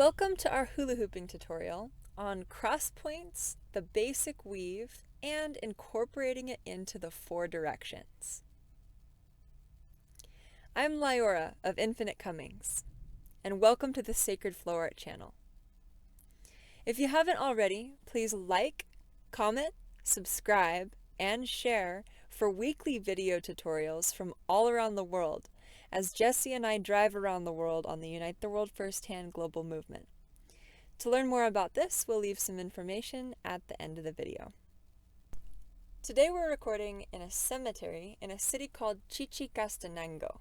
Welcome to our hula hooping tutorial on cross points, the basic weave, and incorporating it into the 4 directions. I'm Liora of Infinite Cummings, and welcome to the Sacred Flow Art channel. If you haven't already, please like, comment, subscribe, and share for weekly video tutorials from all around the world as Jesse and I drive around the world on the Unite the World Firsthand global movement. To learn more about this, we'll leave some information at the end of the video. Today we're recording in a cemetery in a city called Chichicastenango.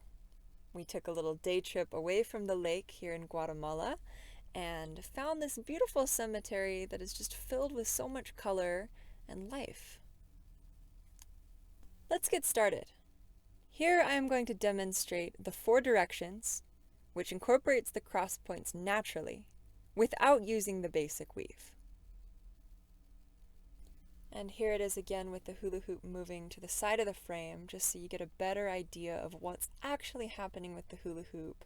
We took a little day trip away from the lake here in Guatemala and found this beautiful cemetery that is just filled with so much color and life. Let's get started. Here I am going to demonstrate the 4 directions, which incorporates the cross points naturally, without using the basic weave. And here it is again with the hula hoop moving to the side of the frame, just so you get a better idea of what's actually happening with the hula hoop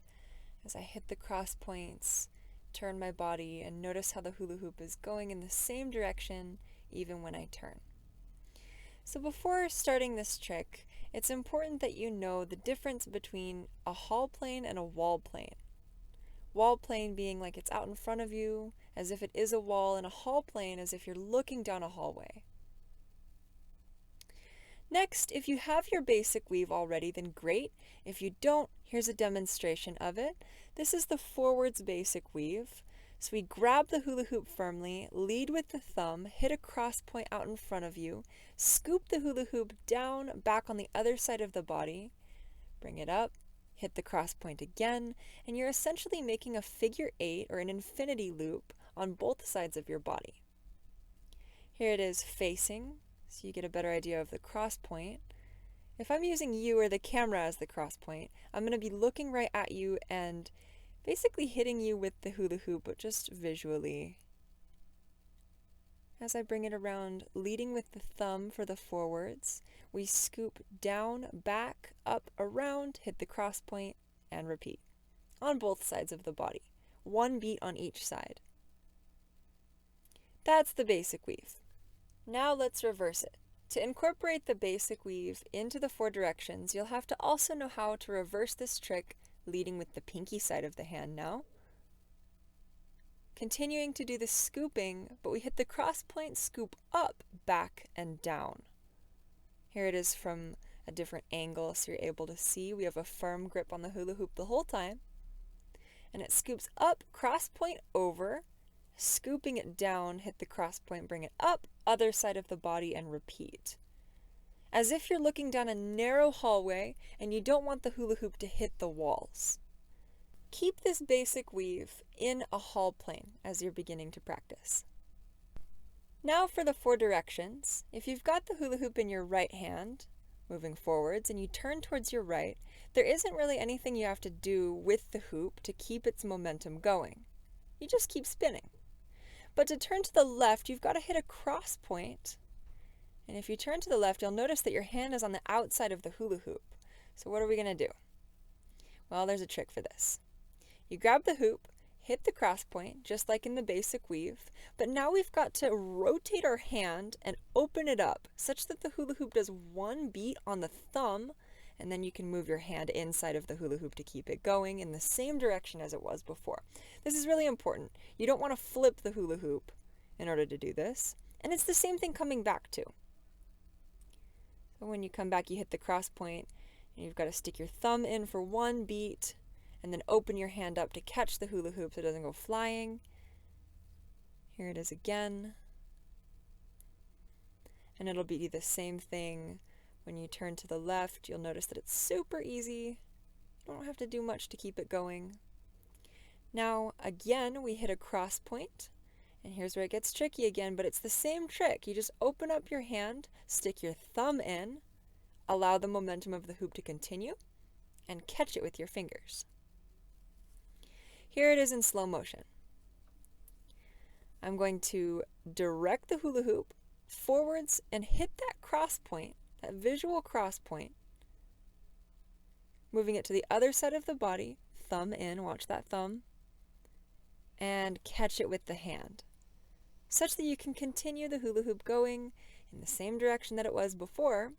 as I hit the cross points, turn my body, and notice how the hula hoop is going in the same direction even when I turn. So before starting this trick, it's important that you know the difference between a hall plane and a wall plane. Wall plane being like it's out in front of you, as if it is a wall, and a hall plane as if you're looking down a hallway. Next, if you have your basic weave already, then great. If you don't, here's a demonstration of it. This is the forwards basic weave. So we grab the hula hoop firmly, lead with the thumb, hit a cross point out in front of you, scoop the hula hoop down back on the other side of the body, bring it up, hit the cross point again, and you're essentially making a figure 8 or an infinity loop on both sides of your body. Here it is facing, so you get a better idea of the cross point. If I'm using you or the camera as the cross point, I'm going to be looking right at you and basically hitting you with the hula hoop, but just visually. As I bring it around, leading with the thumb for the forwards, we scoop down, back, up, around, hit the cross point, and repeat. On both sides of the body. 1 beat on each side. That's the basic weave. Now let's reverse it. To incorporate the basic weave into the 4 directions, you'll have to also know how to reverse this trick, leading with the pinky side of the hand now. Continuing to do the scooping, but we hit the cross point, scoop up, back, and down. Here it is from a different angle so you're able to see. We have a firm grip on the hula hoop the whole time. And it scoops up, cross point over, scooping it down, hit the cross point, bring it up, other side of the body, and repeat. As if you're looking down a narrow hallway and you don't want the hula hoop to hit the walls. Keep this basic weave in a hall plane as you're beginning to practice. Now for the 4 directions. If you've got the hula hoop in your right hand, moving forwards, and you turn towards your right, there isn't really anything you have to do with the hoop to keep its momentum going. You just keep spinning. But to turn to the left, you've got to hit a cross point. And if you turn to the left, you'll notice that your hand is on the outside of the hula hoop. So what are we going to do? Well, there's a trick for this. You grab the hoop, hit the cross point, just like in the basic weave, but now we've got to rotate our hand and open it up, such that the hula hoop does 1 beat on the thumb, and then you can move your hand inside of the hula hoop to keep it going in the same direction as it was before. This is really important. You don't want to flip the hula hoop in order to do this, and it's the same thing coming back too. So when you come back, you hit the cross point, and you've got to stick your thumb in for 1 beat, and then open your hand up to catch the hula hoop so it doesn't go flying. Here it is again. And it'll be the same thing when you turn to the left. You'll notice that it's super easy. You don't have to do much to keep it going. Now, again, we hit a cross point. And here's where it gets tricky again, but it's the same trick. You just open up your hand, stick your thumb in, allow the momentum of the hoop to continue, and catch it with your fingers. Here it is in slow motion. I'm going to direct the hula hoop forwards and hit that cross point, that visual cross point, moving it to the other side of the body, thumb in, watch that thumb, and catch it with the hand, such that you can continue the hula hoop going in the same direction that it was before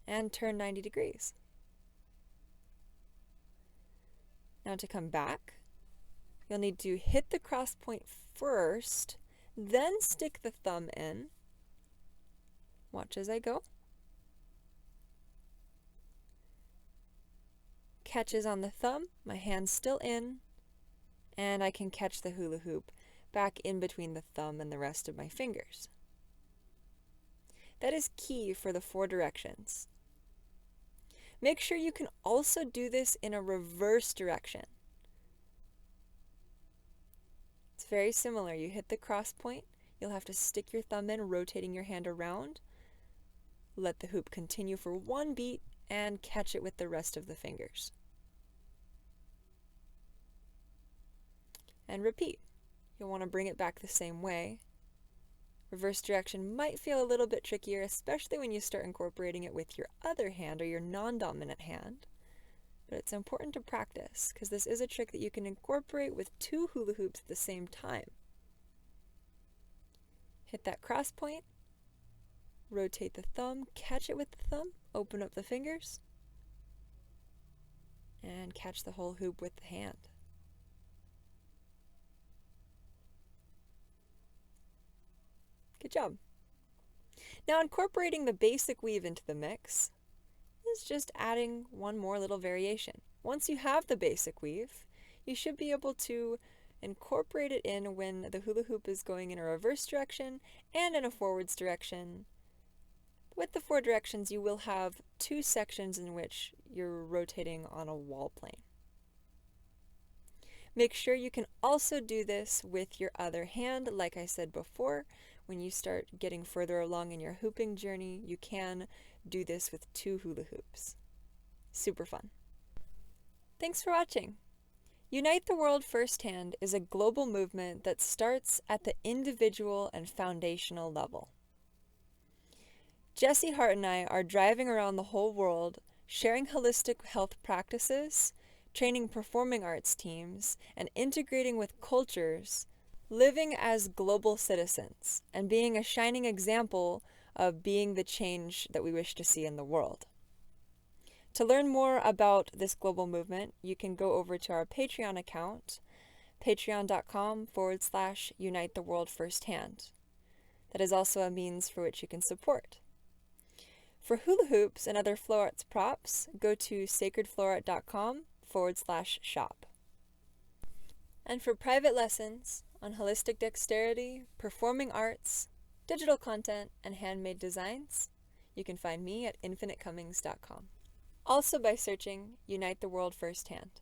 and turn 90 degrees. Now to come back, you'll need to hit the cross point first, then stick the thumb in. Watch as I go. Catches on the thumb, my hand's still in, and I can catch the hula hoop back in between the thumb and the rest of my fingers. That is key for the 4 directions. Make sure you can also do this in a reverse direction. It's very similar. You hit the cross point, you'll have to stick your thumb in, rotating your hand around. Let the hoop continue for 1 beat and catch it with the rest of the fingers. And repeat. You'll want to bring it back the same way. Reverse direction might feel a little bit trickier, especially when you start incorporating it with your other hand or your non-dominant hand. But it's important to practice because this is a trick that you can incorporate with 2 hula hoops at the same time. Hit that cross point, rotate the thumb, catch it with the thumb, open up the fingers, and catch the whole hoop with the hand. Good job. Now incorporating the basic weave into the mix is just adding one more little variation. Once you have the basic weave, you should be able to incorporate it in when the hula hoop is going in a reverse direction and in a forwards direction. With the 4 directions, you will have 2 sections in which you're rotating on a wall plane. Make sure you can also do this with your other hand. Like I said before, when you start getting further along in your hooping journey, you can do this with 2 hula hoops. Super fun. Thanks for watching. Unite the World Firsthand is a global movement that starts at the individual and foundational level. Jessie Hart and I are driving around the whole world, sharing holistic health practices, training performing arts teams, and integrating with cultures, living as global citizens, and being a shining example of being the change that we wish to see in the world. To learn more about this global movement, you can go over to our Patreon account, patreon.com/Unite the World Firsthand. That is also a means for which you can support. For hula hoops and other flow arts props, go to sacredflowart.com/shop. And for private lessons on holistic dexterity, performing arts, digital content, and handmade designs, you can find me at infinitecummings.com. Also by searching Unite the World Firsthand.